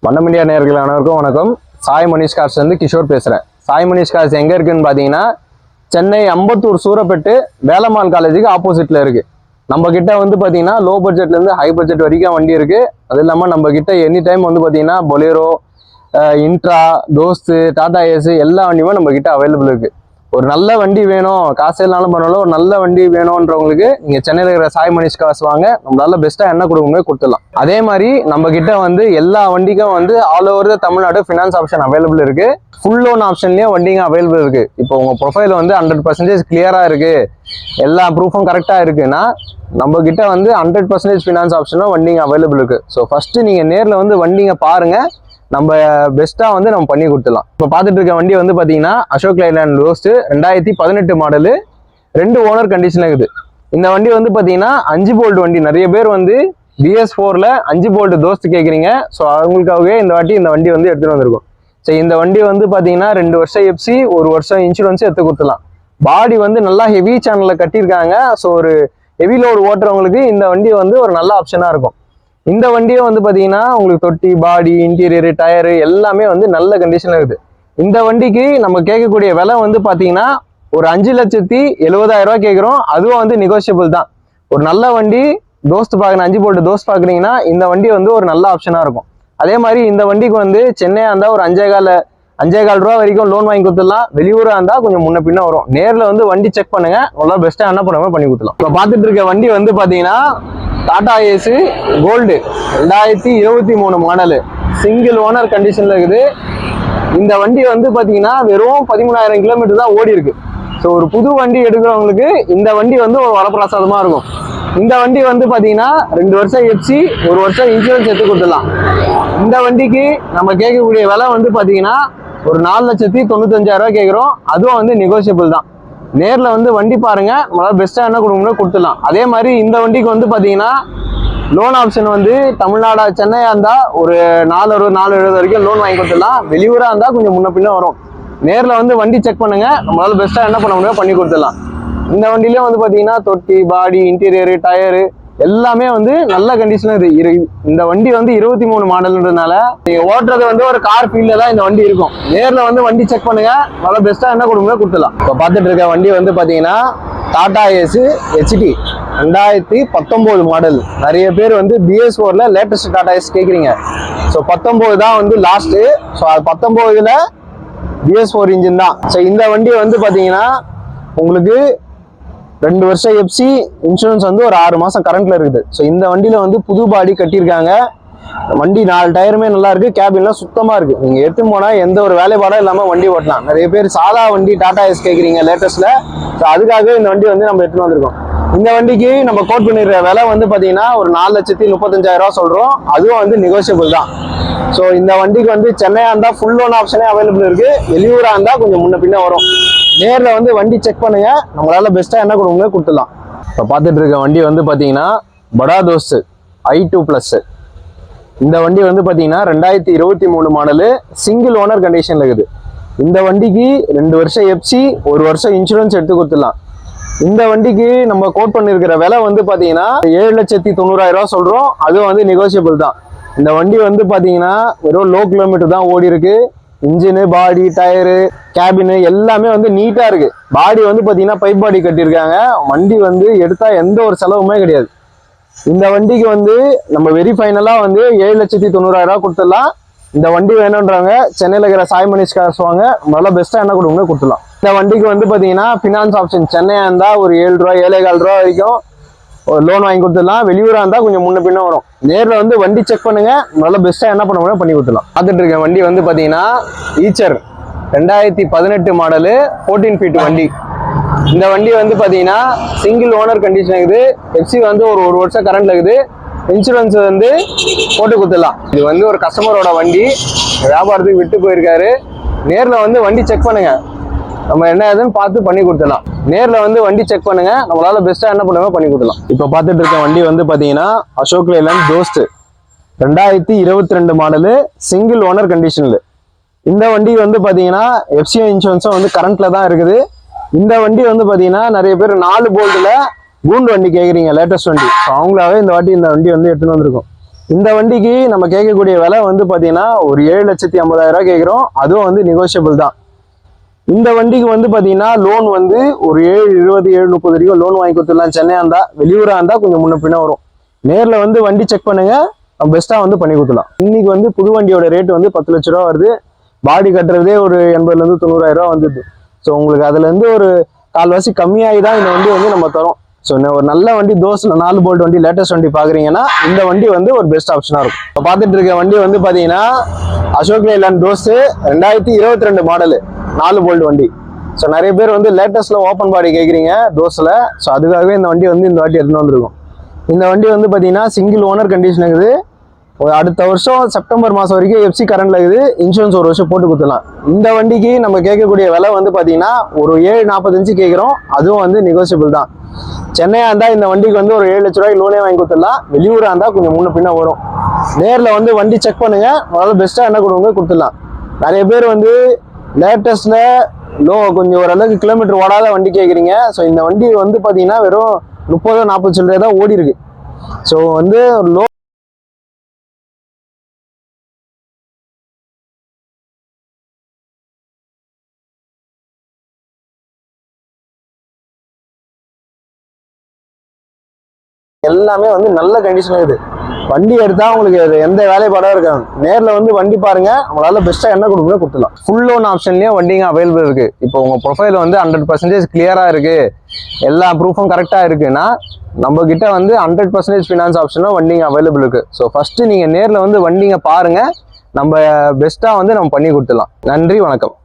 வண்ணம் இந்தியா நேயர்கள் அனைவருக்கும் வணக்கம். சாய் மனிஷ் கார்ஸ் வந்து கிஷோர் பேசுகிறேன். சாய் மனிஷ் கார்ஸ் எங்கே இருக்குன்னு பார்த்தீங்கன்னா சென்னை அம்பத்தூர் சூரப்பேட்டு வேலம்மாள் காலேஜுக்கு ஆப்போசிட்டில் இருக்குது. நம்ம கிட்ட வந்து பார்த்தீங்கன்னா லோ பட்ஜெட்லேருந்து ஹை பட்ஜெட் வரைக்கும் வண்டி இருக்குது. அது இல்லாமல் நம்ம கிட்ட எனி டைம் வந்து பார்த்தீங்கன்னா பொலேரோ, இன்ட்ரா, தோஸ்து, டாடா ஏசி எல்லா வண்டியுமே நம்ம கிட்ட அவைலபிள் இருக்குது. ஒரு நல்ல வண்டி வேணும், காசு இல்லைனாலும் பரவாயில்ல, ஒரு நல்ல வண்டி வேணுன்றவங்களுக்கு நீங்கள் சென்னையில் இருக்கிற சாய் மனிஷ் கார்ஸ் வாங்க. நம்மளால பெஸ்ட்டாக என்ன கொடுக்குமே கொடுத்துடலாம். அதே மாதிரி நம்ம கிட்ட வந்து எல்லா வண்டிக்கும் வந்து all over the Tamil Nadu finance option available இருக்கு. ஃபுல் லோன் ஆப்ஷன்லயும் வண்டிங்க அவைலபிள் இருக்கு. இப்போ உங்க ப்ரொஃபைல் வந்து 100% கிளியரா இருக்கு, எல்லா ப்ரூஃபும் கரெக்டா இருக்குன்னா நம்ம கிட்ட வந்து 100% ஃபினான்ஸ் ஆப்ஷனும் வண்டிங்க அவைலபிள் இருக்கு. ஸோ ஃபர்ஸ்ட் நீங்க நேரில் வந்து வண்டிங்க பாருங்க, நம்ம பெஸ்ட்டாக வந்து நம்ம பண்ணி கொடுத்துடலாம். இப்போ பார்த்துட்டு இருக்க வண்டி வந்து பார்த்தீங்கன்னா Ashok Leyland roast 2018 model, 2 owner கண்டிஷனில் இருக்குது. இந்த வண்டி வந்து பார்த்தீங்கன்னா 5 போல்ட் வண்டி. நிறைய பேர் வந்து BS4ல 5 போல்ட் தோஸ்து கேட்குறீங்க. ஸோ அவங்களுக்காகவே இந்த வண்டி வந்து எடுத்துகிட்டு வந்திருக்கும். ஸோ இந்த வண்டி வந்து பார்த்தீங்கன்னா 2 வருஷம் எஃப்சி, 1 வருஷம் இன்சூரன்ஸ் எடுத்து கொடுத்துடலாம். பாடி வந்து நல்லா ஹெவி சேனலில் கட்டியிருக்காங்க. ஸோ ஒரு ஹெவி லோடு ஓட்டுறவங்களுக்கு இந்த வண்டி வந்து ஒரு நல்ல ஆப்ஷனாக இருக்கும். இந்த வண்டியை வந்து பார்த்தீங்கன்னா உங்களுக்கு தொட்டி, பாடி, இன்டீரியரு, டயரு எல்லாமே வந்து நல்ல கண்டிஷனில் இருக்குது. இந்த வண்டிக்கு நம்ம கேட்கக்கூடிய விலை வந்து பார்த்தீங்கன்னா ஒரு 5,70,000 கேட்குறோம். அதுவும் வந்து நெகோஷியபிள் தான். ஒரு நல்ல வண்டி தோஸ்து பார்க்கணும், 5 போல்ட் தோஸ்து பார்க்குறீங்கன்னா இந்த வண்டி வந்து ஒரு நல்ல ஆப்ஷனாக இருக்கும். அதே மாதிரி இந்த வண்டிக்கு வந்து சென்னையாக இருந்தால் ஒரு 5,15 ரூபா வரைக்கும் லோன் வாங்கி கொடுத்துடலாம். வெளியூராக இருந்தால் கொஞ்சம் முன்ன பின்ன வரும். நேரில் வந்து வண்டி செக் பண்ணுங்க, நல்லா பெஸ்ட்டாக என்ன பண்ணுவோம் பண்ணி கொடுத்துலாம். இப்போ பார்த்துட்டு இருக்க வண்டி வந்து பார்த்தீங்கன்னா Tata Ace gold 2023 model, single owner கண்டிஷனில் இருக்குது. இந்த வண்டி வந்து பார்த்தீங்கன்னா வெறும் 13,000 கிலோமீட்டர் தான் ஓடி இருக்கு. ஸோ ஒரு புது வண்டி எடுக்கிறவங்களுக்கு இந்த வண்டி வந்து ஒரு வரப்பிரசாதமாக இருக்கும். இந்த வண்டி வந்து பார்த்தீங்கன்னா 2 வருஷம் எஃப்சி, 1 வருஷம் இன்சூரன்ஸ் எடுத்து கொடுத்துடலாம். இந்த வண்டிக்கு நம்ம கேட்கக்கூடிய விலை வந்து பார்த்தீங்கன்னா ஒரு 4,95,000 கேட்குறோம். அதுவும் வந்து நெகோஷியபிள் தான். நேரில் வந்து வண்டி பாருங்க, நம்மளால பெஸ்ட்டாக என்ன கொடுக்கணும்னு கொடுத்துடலாம். அதே மாதிரி இந்த வண்டிக்கு வந்து பார்த்தீங்கன்னா லோன் ஆப்ஷன் வந்து தமிழ்நாடு, சென்னையாக இருந்தால் ஒரு 4,70 வரைக்கும் லோன் வாங்கி கொடுத்துடலாம். வெளியூராக இருந்தால் கொஞ்சம் முன்ன பின்ன வரும். நேரில் வந்து வண்டி செக் பண்ணுங்க, நம்மளால பெஸ்ட்டாக என்ன பண்ண முடியும் பண்ணி கொடுத்துடலாம். இந்த வண்டியிலே வந்து பார்த்தீங்கன்னா தொட்டி, பாடி, இன்டீரியரு, டயரு எல்லாமே வந்து நல்ல கண்டிஷனாக இருக்குது. இந்த வண்டி வந்து 23 மாடல்ன்றதுனால நீங்கள் ஓட்டுறது வந்து ஒரு கார் ஃபீல்டில் தான் இந்த வண்டி இருக்கும். நேரில் வந்து வண்டி செக் பண்ணுங்க, நல்லா பெஸ்ட்டாக என்ன கொடுங்க கொடுத்துடலாம். இப்போ பார்த்துட்டு இருக்க வண்டி வந்து பார்த்தீங்கன்னா டாடா ஏசி HT 2019 மாடல். நிறைய பேர் வந்து BS4ல லேட்டஸ்ட் டாடா ஏசி கேட்குறீங்க. ஸோ 19 தான் வந்து லாஸ்ட்டு. ஸோ அது 19ல் BS4 இன்ஜின் தான். ஸோ இந்த வண்டி வந்து பார்த்தீங்கன்னா உங்களுக்கு 2 வருஷம் எஃப்சி, இன்சூரன்ஸ் வந்து ஒரு 6 மாதம் கரண்ட்ல இருக்குது. ஸோ இந்த வண்டியில வந்து புது பாடி கட்டியிருக்காங்க. வண்டி 4 டயருமே நல்லா இருக்கு, கேபின்லாம் சுத்தமா இருக்கு. நீங்க எடுத்துன்னு போனா எந்த ஒரு வேலைப்பாடும் இல்லாம வண்டி ஓட்டலாம். நிறைய பேர் சாதா வண்டி டாடா ஏஸ் கேட்குறீங்க லேட்டஸ்ட்ல. ஸோ அதுக்காக இந்த வண்டி வந்து நம்ம எடுத்துன்னு வந்திருக்கோம். இந்த வண்டிக்கு நம்ம கோட் பண்ணிடுற விலை வந்து பார்த்தீங்கன்னா ஒரு 4,35,000 சொல்றோம். அதுவும் வந்து நெகோஷியபிள் தான். ஸோ இந்த வண்டிக்கு வந்து சென்னையாக இருந்தால் ஃபுல் லோன் ஆப்ஷனே அவைலபிள் இருக்கு. வெளியூராக இருந்தால் கொஞ்சம் முன்ன பின்ன வரும். நேரில் வந்து வண்டி செக் பண்ணுங்க, நம்மளால பெஸ்ட்டாக என்ன கொடுங்க கொடுத்துடலாம். இப்போ பார்த்துட்டு இருக்க வண்டி வந்து பார்த்தீங்கன்னா படா தோஸ்து i2+. இந்த வண்டி வந்து பார்த்தீங்கன்னா 2023 மாடலு, சிங்கிள் ஓனர் கண்டிஷனில் இருக்குது. இந்த வண்டிக்கு 2 வருஷம் எஃப்சி, 1 வருஷம் இன்சூரன்ஸ் எடுத்து கொடுத்துடலாம். இந்த வண்டிக்கு நம்ம கோட் பண்ணியிருக்கிற விலை வந்து பார்த்தீங்கன்னா 7,90,000 சொல்கிறோம். அதுவும் வந்து நெகோஷியபிள் தான். இந்த வண்டி வந்து பார்த்தீங்கன்னா வெறும் லோ கிலோமீட்டர் தான் ஓடி இருக்கு. இன்ஜினு, பாடி, டயரு, கேபினு எல்லாமே வந்து நீட்டாக இருக்கு. பாடி வந்து பார்த்தீங்கன்னா பைப் பாடி கட்டியிருக்காங்க. வண்டி வந்து எடுத்தால் எந்த ஒரு செலவுமே கிடையாது. இந்த வண்டிக்கு வந்து நம்ம வெரி ஃபைனலாக வந்து 7,90,000 கொடுத்துடலாம். இந்த வண்டி வேணுன்றவங்க சென்னையில் இருக்கிற சாய் மனிஷ் கார்ஸ் வாங்க, நல்லா பெஸ்ட்டாக என்ன கொடுங்க கொடுத்துடலாம். இந்த வண்டிக்கு வந்து பார்த்தீங்கன்னா ஃபினான்ஸ் ஆப்ஷன் சென்னையாக இருந்தால் ஒரு 7 ரூபா 7,15 ரூபா வரைக்கும் ஒரு லோன் வாங்கி கொடுத்துடலாம். வெளியூராக இருந்தால் கொஞ்சம் முன்ன பின்ன வரும். நேரில் வந்து வண்டி செக் பண்ணுங்க, நல்லா பெஸ்ட்டாக என்ன பண்ண முடியும் பண்ணி கொடுத்துடலாம். பார்த்துட்டு இருக்க வண்டி வந்து பார்த்தீங்கன்னா ஈச்சர் 2018 மாடலு, 14 ஃபீட் வண்டி. இந்த வண்டி வந்து பார்த்தீங்கன்னா சிங்கிள் ஓனர் கண்டிஷன் இருக்குது. எஃப்சி வந்து ஒரு 1 வருஷம் கரண்ட்ல இருக்குது. இன்சூரன்ஸ் வந்து போட்டு கொடுத்துடலாம். இது வந்து ஒரு கஸ்டமரோட வண்டி, வியாபாரத்துக்கு விட்டு போயிருக்காரு. நேரில் வந்து வண்டி செக் பண்ணுங்க, நம்ம என்ன ஏதுன்னு பார்த்து பண்ணி கொடுத்துடலாம். நேரில் வந்து வண்டி செக் பண்ணுங்க, நம்மளால பெஸ்ட்டாக என்ன பண்ணுவோம் பண்ணி கொடுத்துடலாம். இப்போ பார்த்துட்டு இருக்க வண்டி வந்து பார்த்தீங்கன்னா Ashok Leyland Dost 2022 model, single owner கண்டிஷனில். இந்த வண்டி வந்து பார்த்தீங்கன்னா எஃப்சிஓ இன்சூரன்ஸும் வந்து கரண்ட்ல தான் இருக்குது. இந்த வண்டி வந்து பார்த்தீங்கன்னா நிறைய பேர் 4 போல்ட்டில் கூண்டு வண்டி கேட்குறீங்க, லேட்டஸ்ட் வண்டி. ஸோ அவங்களாவே இந்த வண்டி வந்து எடுத்துன்னு வந்திருக்கும். இந்த வண்டிக்கு நம்ம கேட்கக்கூடிய விலை வந்து பார்த்தீங்கன்னா ஒரு 7,50,000 கேட்குறோம். அதுவும் வந்து நெகோஷியபிள் தான். இந்த வண்டிக்கு வந்து பார்த்தீங்கன்னா லோன் வந்து ஒரு 7,20 7,30 வரைக்கும் லோன் வாங்கி கொடுத்துடலாம். சென்னையா இருந்தா, வெளியூரா இருந்தா கொஞ்சம் முன்ன பின்ன வரும். நேரில் வந்து வண்டி செக் பண்ணுங்க, பெஸ்ட்டாக வந்து பண்ணி கொடுத்துலாம். இன்னைக்கு வந்து புது வண்டியோட ரேட் வந்து 10 லட்ச ரூபா வருது. பாடி கட்டுறதே ஒரு 80,000 90,000 ரூபா வந்துடுது. ஸோ உங்களுக்கு அதுலேருந்து ஒரு கால்வாசி கம்மியாகி தான் இந்த வண்டி வந்து நம்ம தரோம். ஸோ ஒரு நல்ல வண்டி தோஸ்ல 4 போல்ட் வண்டி லேட்டஸ்ட் வண்டி பார்க்குறீங்கன்னா இந்த வண்டி வந்து ஒரு பெஸ்ட் ஆப்ஷனாக இருக்கும். இப்போ பார்த்துட்டு இருக்க வண்டி வந்து பார்த்தீங்கன்னா அசோக் லேலண்ட் தோஸ் 2022 மாடலு 4 போல்ட் வண்டி. ஸோ நிறைய பேர் வந்து லேட்டஸ்ட்ல ஓப்பன் பாடி கேட்குறீங்க தோஸில். ஸோ அதுக்காகவே இந்த வண்டி வந்து இந்த வாட்டி எடுத்துன்னு வந்திருக்கும். இந்த வண்டி வந்து பார்த்தீங்கன்னா சிங்கிள் ஓனர் கண்டிஷன் இருக்குது. அடுத்த வருஷம் செப்டம்பர் மாதம் வரைக்கும் எஃப்சி கரண்ட்ல இருக்குது. இன்சூரன்ஸ் ஒரு வருஷம் போட்டு கொடுத்துடலாம். இந்த வண்டிக்கு நம்ம கேட்கக்கூடிய விலை வந்து பார்த்தீங்கன்னா ஒரு 7,45 கேட்குறோம். அதுவும் வந்து நெகோசியபிள் தான். சென்னையா இருந்தால் இந்த வண்டிக்கு வந்து ஒரு 7 லட்ச ரூபாய்க்கு லோனே வாங்கி கொடுத்துடலாம். வெளியூரா இருந்தால் கொஞ்சம் முன்ன பின்ன வரும். நேரில் வந்து வண்டி செக் பண்ணுங்க, முதல்ல பெஸ்ட்டாக என்ன கொடுங்க கொடுத்துடலாம். நிறைய பேர் வந்து லேட்டஸ்ட்ல கொஞ்சம் ஓரளவுக்கு கிலோமீட்டர் ஓடாத வண்டி கேட்குறீங்க. ஸோ இந்த வண்டி வந்து பார்த்தீங்கன்னா வெறும் 30-40 சில்லறை தான் ஓடி இருக்கு. ஸோ வந்து லோ எல்லாமே வந்து நல்ல கண்டிஷன் இருக்குது. வண்டி எடுத்தா உங்களுக்கு எந்த வேலைப்பாடும் இருக்காது. நேரில் வந்து வண்டி பாருங்க, உங்களால பெஸ்ட்டா என்ன கொடுக்குறோ கொடுத்துலாம். ஃபுல் லோன் ஆப்ஷன்லயும் வண்டிங்க அவைலபிள் இருக்கு. இப்போ உங்க ப்ரொஃபைல் வந்து 100% கிளியரா இருக்கு, எல்லா ப்ரூஃபும் கரெக்டா இருக்குன்னா நம்ம கிட்ட வந்து 100% ஃபினான்ஸ் ஆப்ஷனும் வண்டிங்க அவைலபிள் இருக்கு. ஸோ ஃபர்ஸ்ட் நீங்க நேரில் வந்து வண்டிங்க பாருங்க, நம்ம பெஸ்ட்டா வந்து நம்ம பண்ணி கொடுத்துலாம். நன்றி, வணக்கம்.